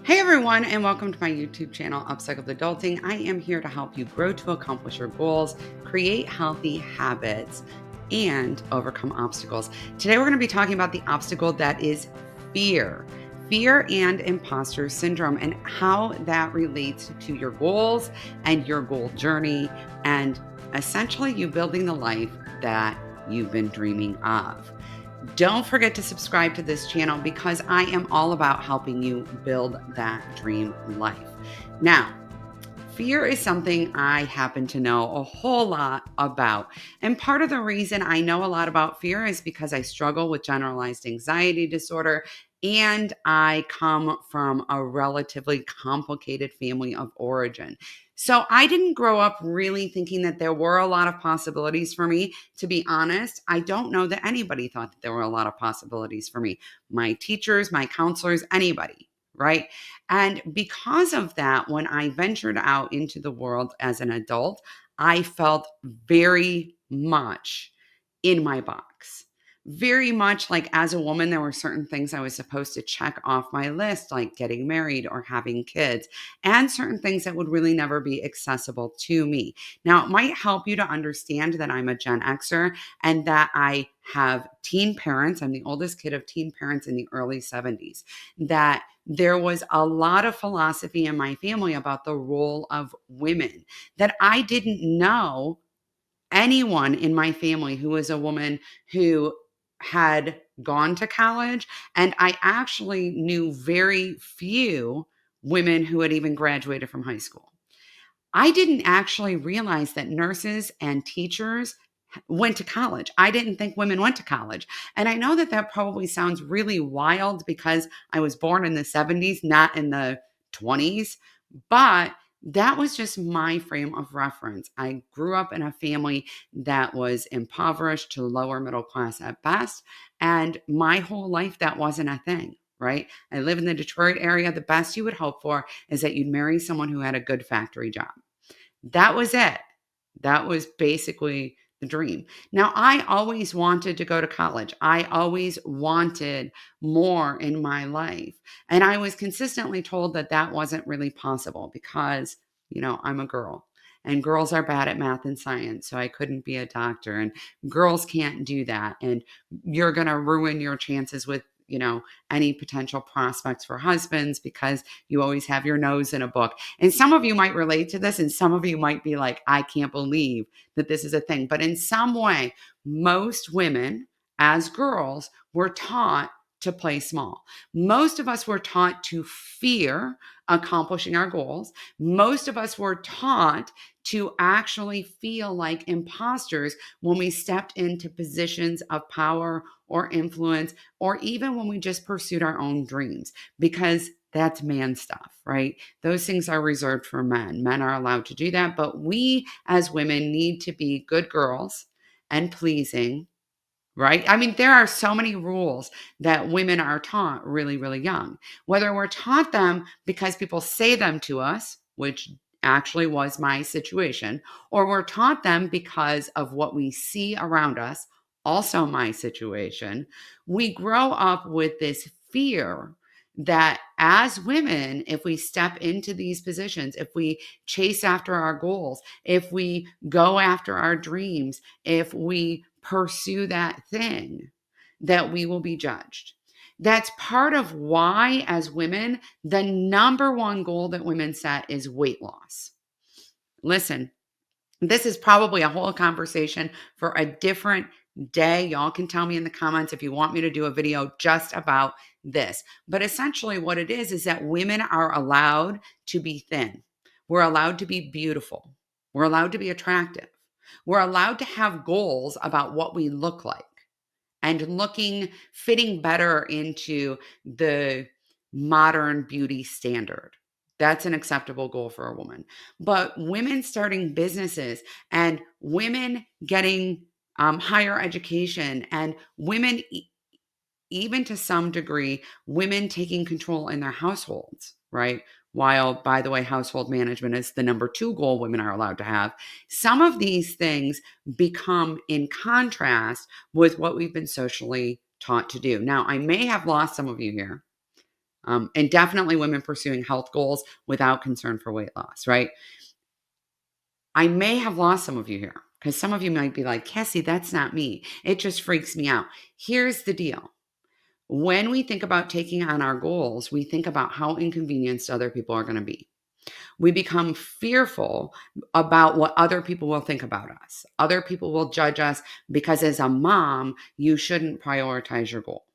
Hey everyone, and welcome to my YouTube channel, Upcycled Adulting. I am here to help you grow to accomplish your goals, create healthy habits, and overcome obstacles. Today we're going to be talking about the obstacle that is fear. Fear and imposter syndrome, and how that relates to your goals and your goal journey, and essentially you building the life that you've been dreaming of. Don't forget to subscribe to this channel because I am all about helping you build that dream life. Now, fear is something I happen to know a whole lot about. And part of the reason I know a lot about fear is because I struggle with generalized anxiety disorder and I come from a relatively complicated family of origin. So I didn't grow up really thinking that there were a lot of possibilities for me. To be honest, I don't know that anybody thought that there were a lot of possibilities for me. My teachers, my counselors, anybody, right? And because of that, when I ventured out into the world as an adult, I felt very much in my box. Very much like as a woman, there were certain things I was supposed to check off my list, like getting married or having kids, and certain things that would really never be accessible to me. Now, it might help you to understand that I'm a Gen Xer and that I have teen parents. I'm the oldest kid of teen parents in the early 70s. That there was a lot of philosophy in my family about the role of women that I didn't know anyone in my family who was a woman who had gone to college. And I actually knew very few women who had even graduated from high school. I didn't actually realize that nurses and teachers went to college. I didn't think women went to college. And I know that that probably sounds really wild because I was born in the 70s, not in the 20s, but that was just my frame of reference. I grew up in a family that was impoverished to lower middle class at best. And my whole life, that wasn't a thing, right? I live in the Detroit area. The best you would hope for is that you'd marry someone who had a good factory job. That was it. That was basically the dream. Now, I always wanted to go to college. I always wanted more in my life. And I was consistently told that that wasn't really possible because, I'm a girl and girls are bad at math and science. So I couldn't be a doctor and girls can't do that. And you're going to ruin your chances with, any potential prospects for husbands because you always have your nose in a book. And some of you might relate to this, and some of you might be like, I can't believe that this is a thing. But in some way, most women as girls were taught to play small. Most of us were taught to fear accomplishing our goals. Most of us were taught to actually feel like imposters when we stepped into positions of power or influence, or even when we just pursued our own dreams, because that's man stuff, right? Those things are reserved for men. Men are allowed to do that, but we as women need to be good girls and pleasing, right? I mean, there are so many rules that women are taught really, really young. Whether we're taught them because people say them to us, which actually was my situation, or we're taught them because of what we see around us, also my situation, we grow up with this fear that as women, if we step into these positions, if we chase after our goals, if we go after our dreams, if we pursue that thing, that we will be judged. That's part of why, as women, the number one goal that women set is weight loss. Listen, this is probably a whole conversation for a different day. Y'all can tell me in the comments if you want me to do a video just about this. But essentially, what it is that women are allowed to be thin. We're allowed to be beautiful. We're allowed to be attractive. We're allowed to have goals about what we look like and fitting better into the modern beauty standard. That's an acceptable goal for a woman. But women starting businesses and women getting higher education and women, even to some degree, women taking control in their households, right? While, by the way, household management is the number two goal women are allowed to have. Some of these things become in contrast with what we've been socially taught to do. Now, I may have lost some of you here. And definitely women pursuing health goals without concern for weight loss, right? I may have lost some of you here because some of you might be like, Cassie, that's not me. It just freaks me out. Here's the deal. When we think about taking on our goals, we think about how inconvenienced other people are going to be. We become fearful about what other people will think about us. Other people will judge us because as a mom, you shouldn't prioritize your goal,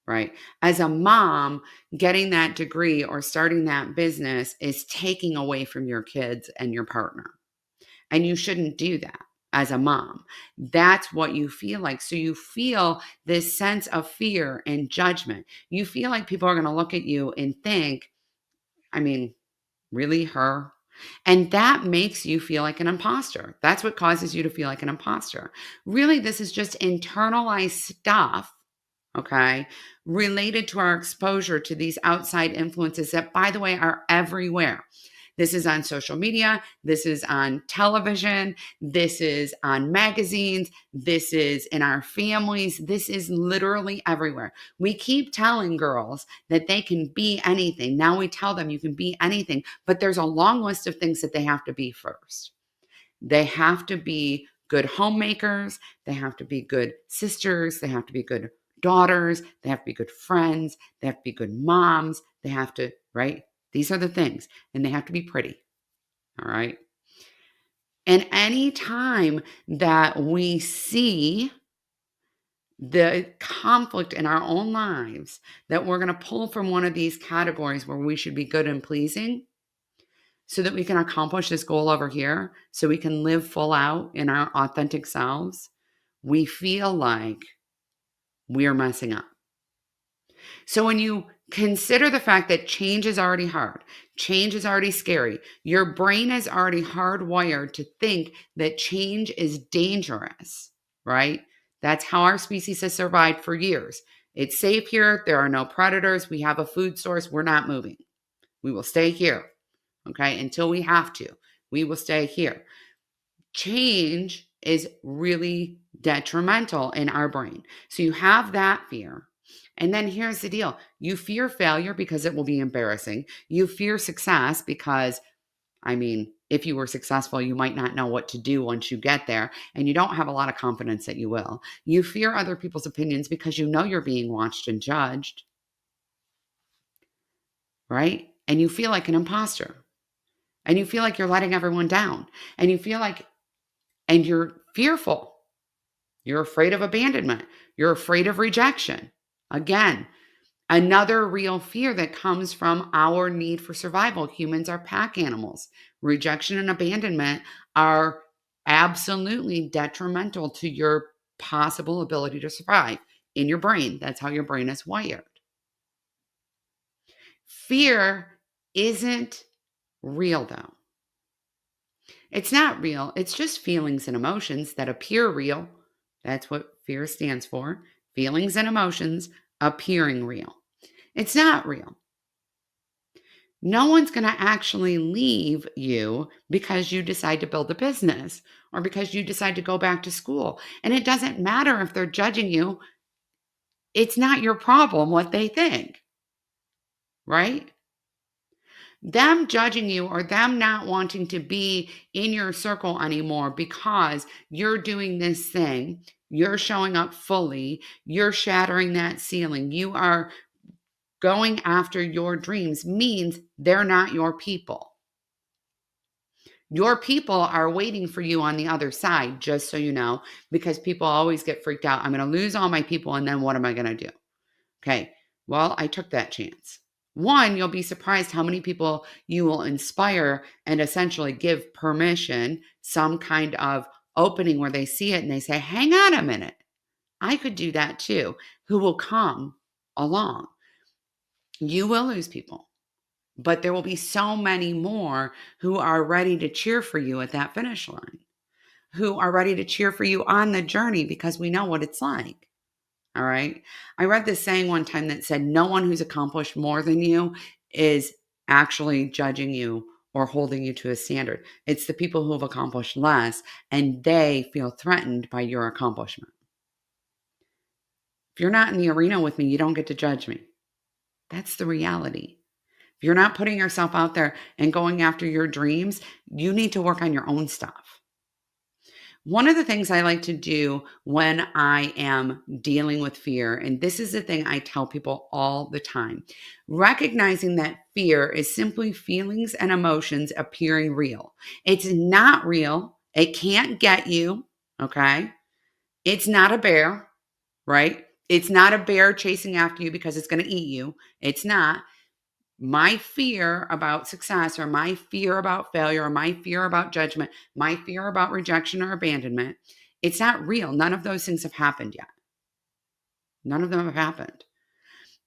right? As a mom, getting that degree or starting that business is taking away from your kids and your partner. And you shouldn't do that as a mom. That's what you feel like. So you feel this sense of fear and judgment. You feel like people are going to look at you and think, I mean, really, her? And that makes you feel like an imposter. That's what causes you to feel like an imposter. Really, this is just internalized stuff, okay, related to our exposure to these outside influences that, by the way, are everywhere. This is on social media. This is on television. This is on magazines. This is in our families. This is literally everywhere. We keep telling girls that they can be anything. Now we tell them you can be anything, but there's a long list of things that they have to be first. They have to be good homemakers. They have to be good sisters. They have to be good daughters. They have to be good friends. They have to be good moms. They have to, right? These are the things. And they have to be pretty. All right. And any time that we see the conflict in our own lives that we're going to pull from one of these categories where we should be good and pleasing, so that we can accomplish this goal over here, so we can live full out in our authentic selves, we feel like we're messing up. So when you consider the fact that change is already hard, change is already scary, your brain is already hardwired to think that change is dangerous, right? That's how our species has survived for years. It's safe here. There are no predators. We have a food source. We're not moving. We will stay here. Okay, until we have to. We will stay here. Change is really detrimental in our brain. So you have that fear. And then here's the deal. You fear failure because it will be embarrassing. You fear success because, I mean, if you were successful, you might not know what to do once you get there, and you don't have a lot of confidence that you will. You fear other people's opinions because you know you're being watched and judged, right? And you feel like an imposter. And you feel like you're letting everyone down. And you feel like, and you're fearful. You're afraid of abandonment. You're afraid of rejection. Again, another real fear that comes from our need for survival. Humans are pack animals. Rejection and abandonment are absolutely detrimental to your possible ability to survive in your brain. That's how your brain is wired. Fear isn't real, though. It's not real. It's just feelings and emotions that appear real. That's what fear stands for. Feelings and emotions appearing real. It's not real. No one's going to actually leave you because you decide to build a business or because you decide to go back to school. And it doesn't matter if they're judging you. It's not your problem what they think, right? Them judging you or them not wanting to be in your circle anymore because you're doing this thing, you're showing up fully, you're shattering that ceiling, you are going after your dreams, means they're not your people. Your people are waiting for you on the other side, just so you know, because people always get freaked out. I'm going to lose all my people, and then what am I going to do? Okay, well, I took that chance. One, you'll be surprised how many people you will inspire and essentially give permission, some kind of opening where they see it and they say, hang on a minute, I could do that too, who will come along. You will lose people, but there will be so many more who are ready to cheer for you at that finish line, who are ready to cheer for you on the journey because we know what it's like. All right. I read this saying one time that said, no one who's accomplished more than you is actually judging you or holding you to a standard. It's the people who have accomplished less and they feel threatened by your accomplishment. If you're not in the arena with me, you don't get to judge me. That's the reality. If you're not putting yourself out there and going after your dreams, you need to work on your own stuff. One of the things I like to do when I am dealing with fear, and this is the thing I tell people all the time, recognizing that fear is simply feelings and emotions appearing real. It's not real. It can't get you. Okay. It's not a bear, right? It's not a bear chasing after you because it's going to eat you. It's not. My fear about success or my fear about failure or my fear about judgment, my fear about rejection or abandonment, it's not real. None of those things have happened yet. None of them have happened.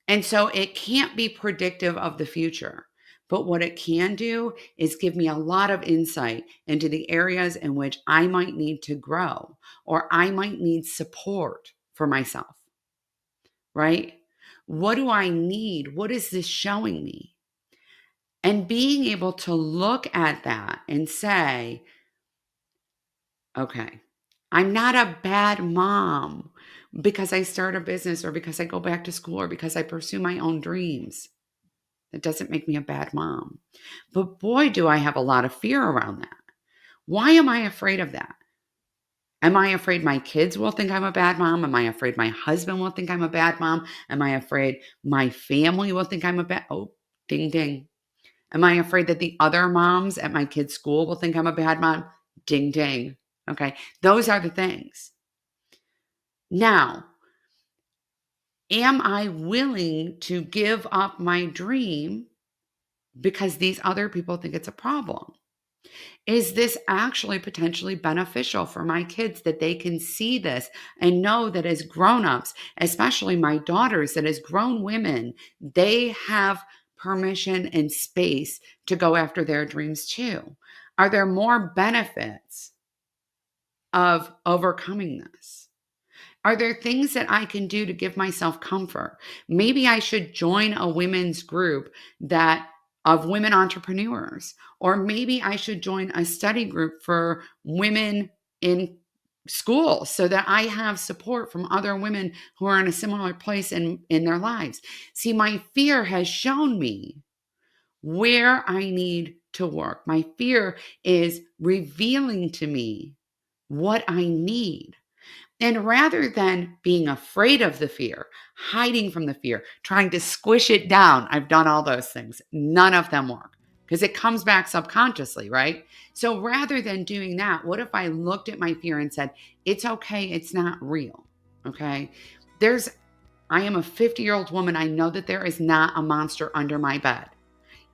And so it can't be predictive of the future. But what it can do is give me a lot of insight into the areas in which I might need to grow or I might need support for myself, right? What do I need? What is this showing me? And being able to look at that and say, okay, I'm not a bad mom because I start a business or because I go back to school or because I pursue my own dreams. That doesn't make me a bad mom. But boy, do I have a lot of fear around that. Why am I afraid of that? Am I afraid my kids will think I'm a bad mom? Am I afraid my husband will think I'm a bad mom? Am I afraid my family will think I'm a bad? Oh, ding, ding. Am I afraid that the other moms at my kid's school will think I'm a bad mom? Ding, ding. Okay. Those are the things. Now, am I willing to give up my dream because these other people think it's a problem? Is this actually potentially beneficial for my kids that they can see this and know that as grown-ups, especially my daughters, that as grown women, they have permission and space to go after their dreams too? Are there more benefits of overcoming this? Are there things that I can do to give myself comfort? Maybe I should join a women's group that of women entrepreneurs, or maybe I should join a study group for women in school so that I have support from other women who are in a similar place in their lives. See, my fear has shown me where I need to work. My fear is revealing to me what I need. And rather than being afraid of the fear, hiding from the fear, trying to squish it down, I've done all those things. None of them work because it comes back subconsciously, right? So rather than doing that, what if I looked at my fear and said, it's okay, it's not real, okay? I am a 50-year-old woman. I know that there is not a monster under my bed.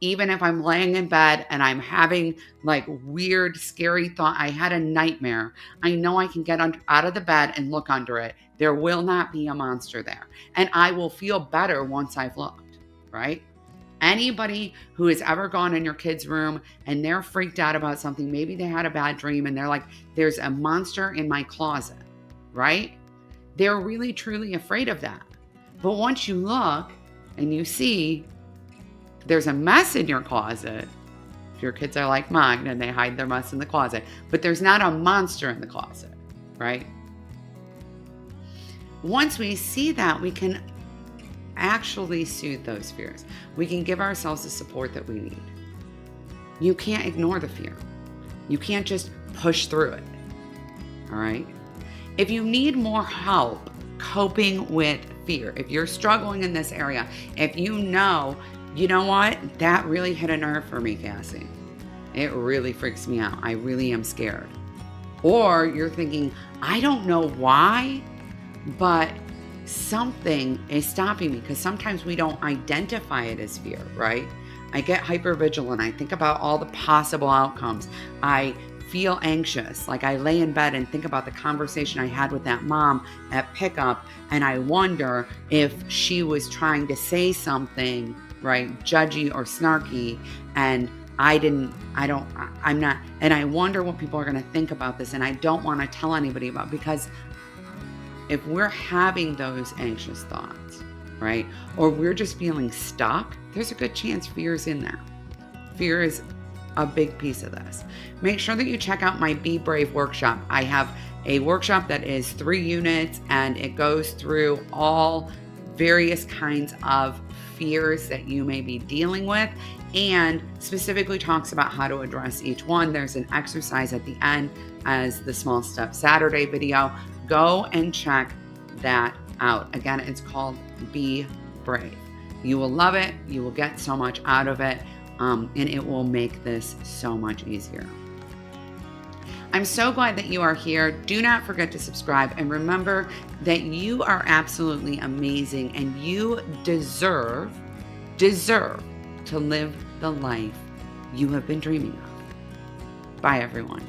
Even if I'm laying in bed and I'm having like weird, scary thought, I had a nightmare, I know I can get out of the bed and look under it. There will not be a monster there. And I will feel better once I've looked, right? Anybody who has ever gone in your kid's room and they're freaked out about something, maybe they had a bad dream and they're like, there's a monster in my closet, right? They're really, truly afraid of that. But once you look and you see there's a mess in your closet, if your kids are like mine and they hide their mess in the closet, but there's not a monster in the closet, right? Once we see that, we can actually soothe those fears. We can give ourselves the support that we need. You can't ignore the fear. You can't just push through it, all right? If you need more help coping with fear, if you're struggling in this area, if you know what? That really hit a nerve for me, Cassie. It really freaks me out. I really am scared. Or you're thinking, I don't know why, but something is stopping me, because sometimes we don't identify it as fear, right? I get hypervigilant. I think about all the possible outcomes. I feel anxious. Like I lay in bed and think about the conversation I had with that mom at pickup, and I wonder if she was trying to say something, right, judgy or snarky, and I'm not, and I wonder what people are going to think about this, and I don't want to tell anybody about it, because if we're having those anxious thoughts, right, or we're just feeling stuck, there's a good chance fear is in there. Fear is a big piece of this. Make sure that you check out my Be Brave workshop. I have a workshop that is 3 units, and it goes through all various kinds of fears that you may be dealing with, and specifically talks about how to address each one. There's an exercise at the end as the Small Step Saturday video. Go and check that out. Again, it's called Be Brave. You will love it. You will get so much out of it, and it will make this so much easier. I'm so glad that you are here. Do not forget to subscribe, and remember that you are absolutely amazing, and you deserve to live the life you have been dreaming of. Bye, everyone.